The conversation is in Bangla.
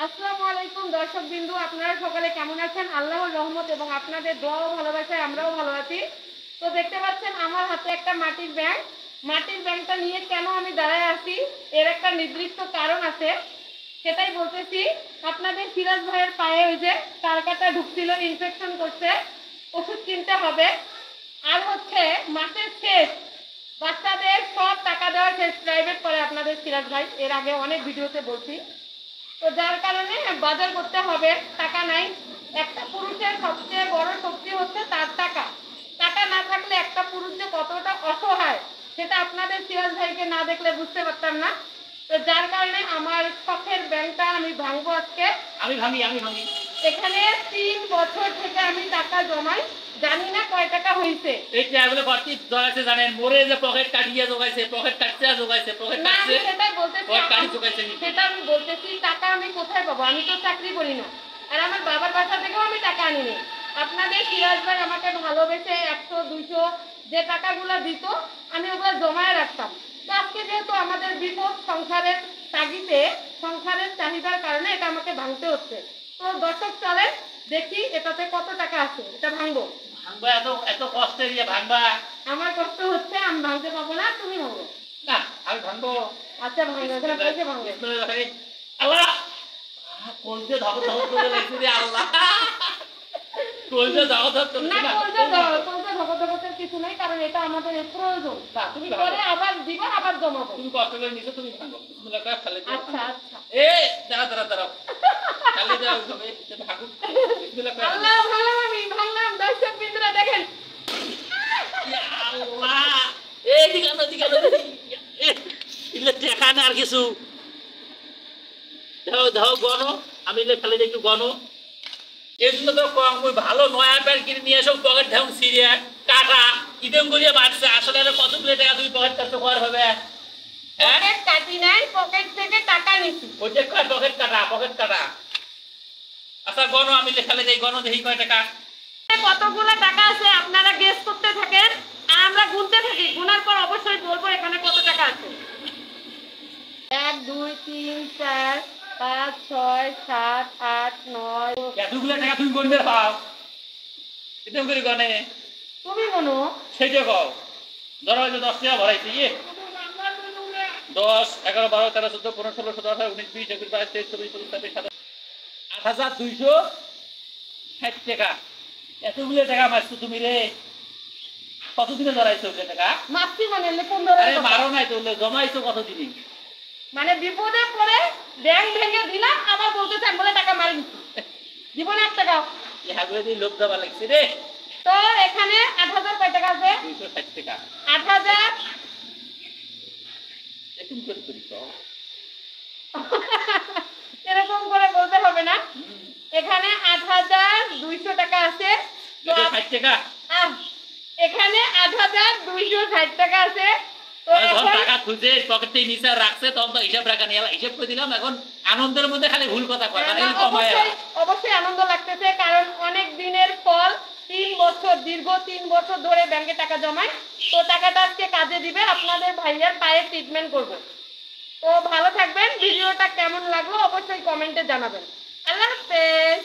আসসালামু আলাইকুম দর্শকবৃন্দ, আপনারা সকলে কেমন আছেন? আল্লাহর রহমত এবং আপনাদের দোয়া ও ভালোবাসায় আমরাও ভালো আছি। তো দেখতে পাচ্ছেন আমার হাতে একটা মাটির ব্যাংক। মাটির ব্যাংকটা নিয়ে কেন আমি দাঁড়ায় আছি এর একটা নির্দিষ্ট কারণ আছে, সেটাই বলতেছি। আপনাদের সিরাজ ভাইয়ের পায়ে ওই যে টারকাটা ঢুকছিল, ইনফেকশন করছে, ওষুধ কিনতে হবে। আর হচ্ছে মাসের শেষ, বাচ্চাদের সব টাকা দেওয়া শেষ, প্রাইভেট করে আপনাদের সিরাজ ভাই, এর আগে অনেক ভিডিওতে বলছি। তো যার কারণে বাজার করতে হবে, টাকা নাই। একটা পুরুষের সবচেয়ে বড় শক্তি হচ্ছে তার টাকা। টাকা না থাকলে একটা পুরুষ যে কতটা অসহায় সেটা আপনাদের সিরাজ ভাইকে না দেখলে বুঝতে পারতাম না। তো যার কারণে আমার শখের ব্যাংকটা আমি ভাঙবো আজকে। আমি ভাঙি। এখানে 3 বছর থেকে আমি টাকা জমাই, জানি না কয় টাকা হয়েছে। এই ট্রাভেলে ভর্তি জগাইছে জানেন, মোরে যে পকেট কাটিয়ে জগাইছে, পকেট কাটছে জগাইছে, পকেট না কাটছে, আমি সেটাই বলতেছি, পকেট কাটি জগাইছে। সেটা আমি বলতেছি, টাকা আমি কোথায় পাবো? আমি তো চাকরি করি না, আর আমার বাবার বাসা থেকেও আমি টাকা আনিনি। আপনাদের সিরাজ ভাই আমাকে ভালোবেসে 100-200 যে টাকাগুলো দিত আমি ওগুলো জমায় রাখতাম। তো আজকে যেহেতু আমাদের বিপদ, সংসারের তাগিদে, সংসারের চাহিদার কারণে এটা আমাকে ভাঙতে হচ্ছে। তো দর্শক চলেন দেখি এটাতে কত টাকা আছে, এটা ভাঙবো। ভাঙবা এত এত কষ্টে দিয়ে ভাঙবা? আমার কষ্ট হচ্ছে, আমি ভাঙতে পাবো না, তুমি ভাঙো। না আমি ভাঙবো। আচ্ছা ভাঙো, এখানে পয়সা ভাঙো। আল্লাহ কলজে ধক ধক করে লাগছে রে আল্লাহ, কলজে ধক ধক করে না, কলজে ধকধকতের কিছু নাই, কারণ এটা আমাদের প্রয়োজন। না তুমি পরে আবার দিব, আবার জমাবো। তুমি কষ্ট করে নিছো, তুমি ভাঙো। বিসমিল্লাহ করে ফেলে দাও। আচ্ছা আচ্ছা, এই দাঁড়াও ফেলে দাও, হবে ভাগো। বিসমিল্লাহ করে আল্লাহ ভাঙলাম, আমি ভাঙলাম। দর্শক বিন্দুরা দেখেন, ইয়া আল্লাহ, এই দিকে ইলে টাকা না আর কিছু দাও গনো, আমি ফেলে দিই একটু গনো। এগুলো তো কম, ওই ভালো নয়া প্যান্ট কিনে নিয়ে এসব পকেট ঢাউন সিরিয়া কাটা ইদেম করিয়া বাড়ছে। আসলে আর কতগুলো টাকা তুমি পকেট কাটতে কর হবে? হ্যাঁ পকেট কাটি নাই, পকেট থেকে টাকা নিছি। ওই যে পকেট কাটা। আচ্ছা গনো, আমি ফেলে যাই, গনো দেখি কয় টাকা। কতগুলো টাকা আছে আপনারা গেস করতে থাকেন, আর আমরা গুনতে থাকি। গুনার পর অবশ্যই বলবো এখানে কত টাকা আছে। 1 2 3 4 5 6 7 8 9। এতগুলো টাকা তুমি গনবে পাও? এরকম করে গনে তুমি গুনো। সেইটা কও। ধরো যে 10 টাকা ভরাইছি, 10 11 12 13 14 15 16 17 18 19 20 21 22 23 24 25 27 8260 টাকা। এতগুলো টাকা মারছো তুমি রে? কতদিনে ধরাইছো টাকা? মাসি মানে 15। আরে মারো নাই তো, জমাইছো কতদিনই? মানে বিপদে পড়ে ব্যাংক ভেঙে দিলাম, আবার বলতেছেন বলে টাকা মারি নিচ্ছি। জীবনে 1 টাকা। ইহাগুলো দিয়ে লোক দেওয়া লাগছে রে। তো এখানে 8000 কয় টাকা আছে? 260 টাকা। 8000 এরকম করে করি তো। এরকম করে বলতে হবে না। এখানে 8200 টাকা আছে। তো 260 টাকা। এখানে 8260 টাকা আছে। তো যখন এখন টাকা খুঁজে পকেটে নিচে রাখছে তখন তো হিসাব রাখা নিয়ে হিসাব করে দিলাম। এখন আনন্দের মধ্যে খালি ভুল কথা কয়, মানে কমায়। অবশ্যই আনন্দ লাগতেছে, কারণ অনেক দিনের ফল। 3 বছর, দীর্ঘ 3 বছর ধরে ব্যাংকে টাকা জমায়। তো টাকাটা আজকে কাজে দিবে, আপনাদের ভাইয়ার পায়ে ট্রিটমেন্ট করব। তো ভালো থাকবেন। ভিডিওটা কেমন লাগলো অবশ্যই কমেন্টে জানাবেন। আল্লাহ হাফেজ।